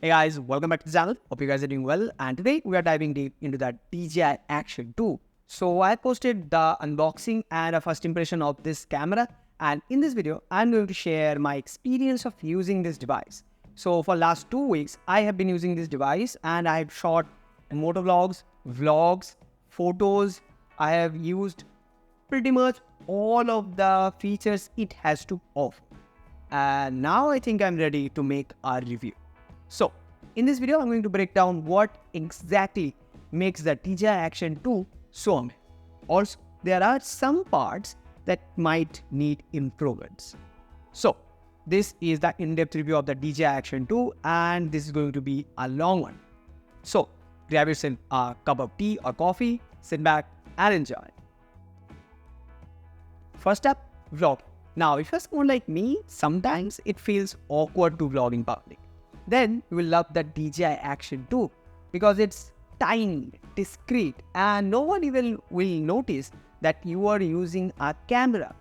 Hey guys, welcome back to the channel. Hope you guys are doing well. And today we are diving deep into the DJI Action 2. So I posted the unboxing and a first impression of this camera. And in this video, I'm going to share my experience of using this device. So for last 2 weeks, I have been using this device and I have shot motovlogs, vlogs, photos. I have used pretty much all of the features it has to offer. And now I think I'm ready to make a review. So, in this video, I'm going to break down what exactly makes the DJI Action 2 so amazing. Also, there are some parts that might need improvements. So, this is the in-depth review of the DJI Action 2 and this is going to be a long one. So, grab yourself a cup of tea or coffee, sit back and enjoy. First up, vlogging. Now, if you're someone like me, sometimes it feels awkward to vlog in public. Then you will love the DJI Action 2 because it's tiny, discreet, and no one even will notice that you are using a camera.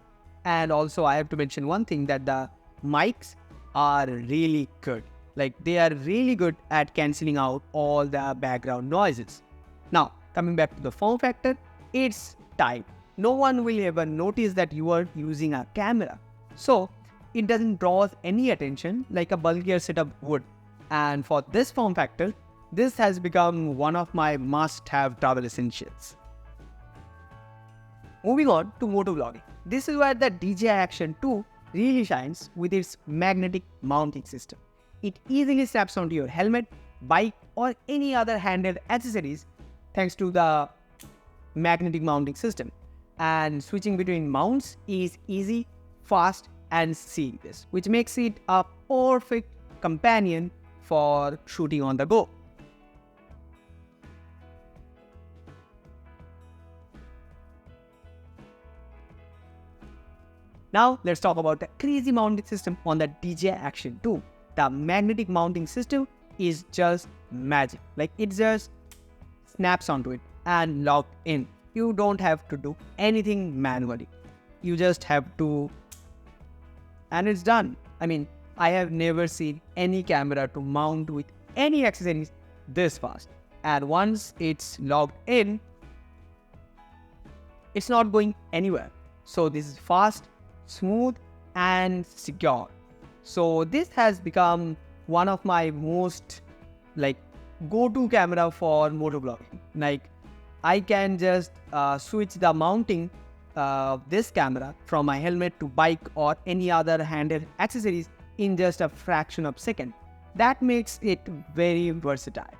And also I have to mention one thing, that the mics are really good. Like, they are really good at cancelling out all the background noises. Now, coming back to the form factor, it's tight. No one will ever notice that you are using a camera. So it doesn't draw any attention like a bulkier setup would. And for this form factor, this has become one of my must-have travel essentials. Moving on to Moto-Vlogging. This is where the DJI Action 2 really shines with its magnetic mounting system. It easily snaps onto your helmet, bike, or any other handheld accessories thanks to the magnetic mounting system. And switching between mounts is easy, fast, and seamless, which makes it a perfect companion for shooting on the go. Now let's talk about the crazy mounting system on the DJI Action 2. The magnetic mounting system is just magic. Like, it just snaps onto it and locked in. You don't have to do anything manually. You just have to, and it's done. I mean, I have never seen any camera to mount with any accessories this fast. And once it's logged in, it's not going anywhere. So this is fast, smooth, and secure. So this has become one of my most go-to camera for motovlogging. Like, I can just switch the mounting this camera from my helmet to bike or any other handheld accessories in just a fraction of a second. That makes it very versatile.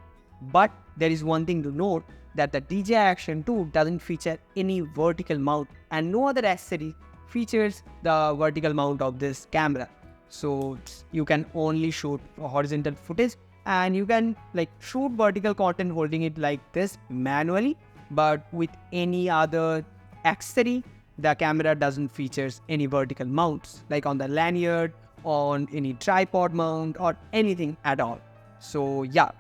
But there is one thing to note, that the DJI Action 2 doesn't feature any vertical mount and no other accessory features the vertical mount of this camera. So you can only shoot horizontal footage and you can shoot vertical content holding it like this manually, but with any other accessory, the camera doesn't feature any vertical mounts, like on the lanyard, on any tripod mount, or anything at all. So yeah,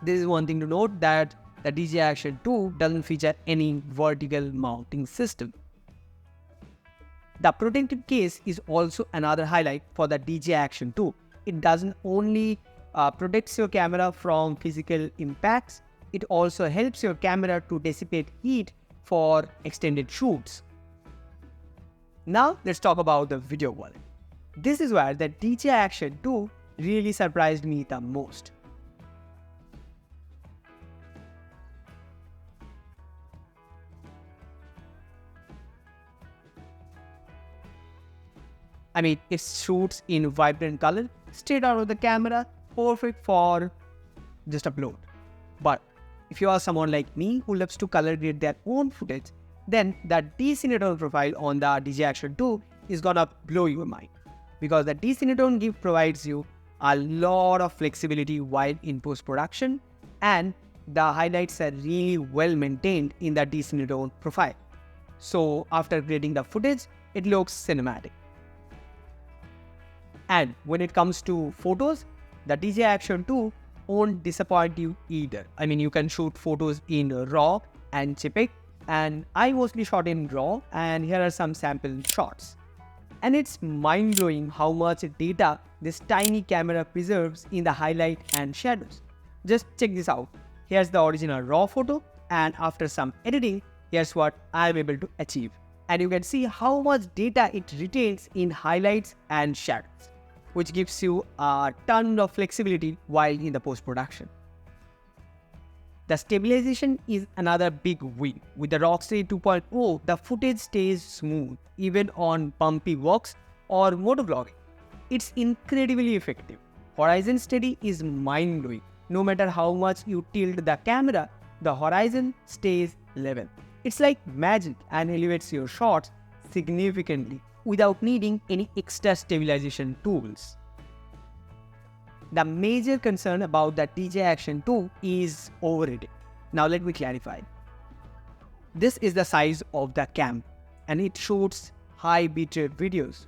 this is one thing to note, that the DJI Action 2 doesn't feature any vertical mounting system. The protective case is also another highlight for the DJI Action 2. It doesn't only protects your camera from physical impacts, it also helps your camera to dissipate heat for extended shoots. Now let's talk about the video quality. This is where the DJI Action 2 really surprised me the most. I mean, it shoots in vibrant color straight out of the camera, perfect for just upload. But if you are someone like me who loves to color grade their own footage, then the decinetone profile on the DJI Action 2 is gonna blow your mind. Because the decinetone GIF provides you a lot of flexibility while in post-production, and the highlights are really well maintained in the decinetone profile. So after grading the footage, it looks cinematic. And when it comes to photos, the DJI Action 2 won't disappoint you either. I mean, you can shoot photos in RAW and JPEG, and I mostly shot in RAW, and here are some sample shots. And it's mind-blowing how much data this tiny camera preserves in the highlight and shadows. Just check this out. Here's the original raw photo, and after some editing, here's what I am able to achieve. And you can see how much data it retains in highlights and shadows, which gives you a ton of flexibility while in the post-production. The stabilization is another big win. With the RockSteady 2.0, the footage stays smooth even on bumpy walks or motovlogging. It's incredibly effective. Horizon steady is mind-blowing. No matter how much you tilt the camera, the horizon stays level. It's like magic and elevates your shots significantly without needing any extra stabilization tools. The major concern about the DJI Action 2 is overheating. Now let me clarify. This is the size of the camera and it shoots high bitrate videos.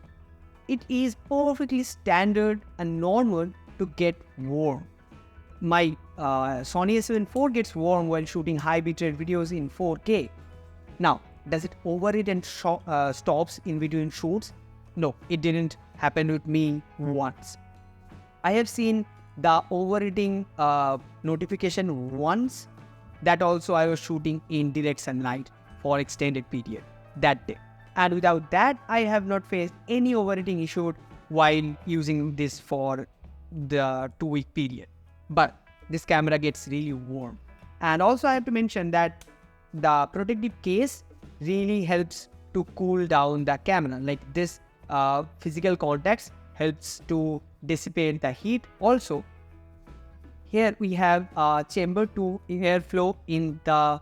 It is perfectly standard and normal to get warm. My Sony a7 IV gets warm while shooting high bitrate videos in 4K. Now, does it overheat and stops in between shoots? No, it didn't happen with me once. I have seen the overheating notification once. That also I was shooting in direct sunlight for extended period that day. And without that, I have not faced any overheating issue while using this for the 2-week period. But this camera gets really warm. And also I have to mention that the protective case really helps to cool down the camera. Like this physical contacts helps to dissipate the heat. Also, here we have a chamber to airflow in the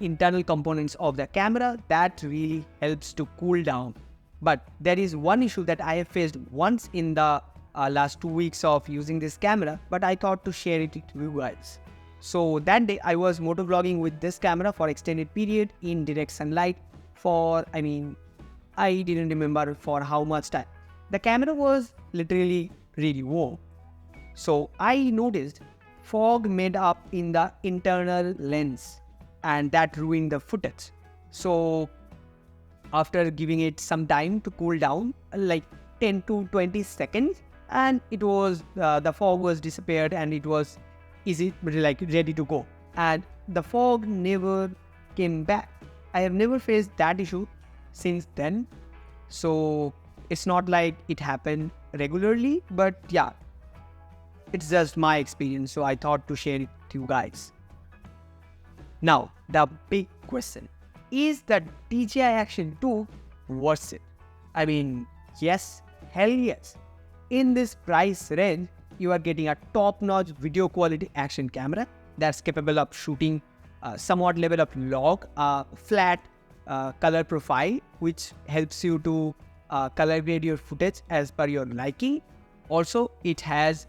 internal components of the camera that really helps to cool down. But there is one issue that I have faced once in the last 2 weeks of using this camera, but I thought to share it with you guys. So that day I was motovlogging with this camera for extended period in direct sunlight for, I didn't remember for how much time. The camera was literally really warm. So I noticed fog made up in the internal lens and that ruined the footage. So after giving it some time to cool down, like 10 to 20 seconds, and it was, the fog was disappeared and it was easy, like ready to go. And the fog never came back. I have never faced that issue since then. So it's not like it happened regularly, but yeah, it's just my experience. So I thought to share it to you guys. Now, the big question, is the DJI Action 2 worth it? Yes, hell yes. In this price range, you are getting a top-notch video quality action camera that's capable of shooting somewhat level of log, flat color profile, which helps you to color grade your footage as per your liking. Also, it has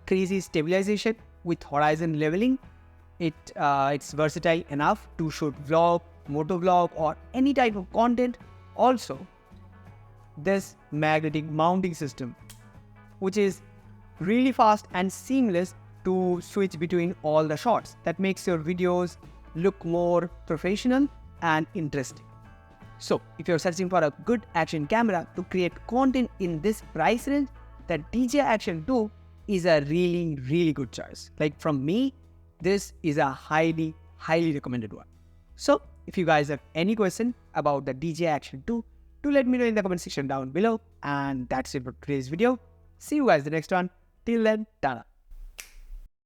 crazy stabilization with horizon leveling. It's versatile enough to shoot vlog, motovlog, or any type of content. Also, this magnetic mounting system, which is really fast and seamless to switch between all the shots. That makes your videos look more professional and interesting. So if you're searching for a good action camera to create content in this price range, the DJI Action 2 is a really good choice. Like from me, this is a highly recommended one. So if you guys have any question about the DJI Action 2, do let me know in the comment section down below. And that's it for today's video. See you guys in the next one. Till then, ta-ra.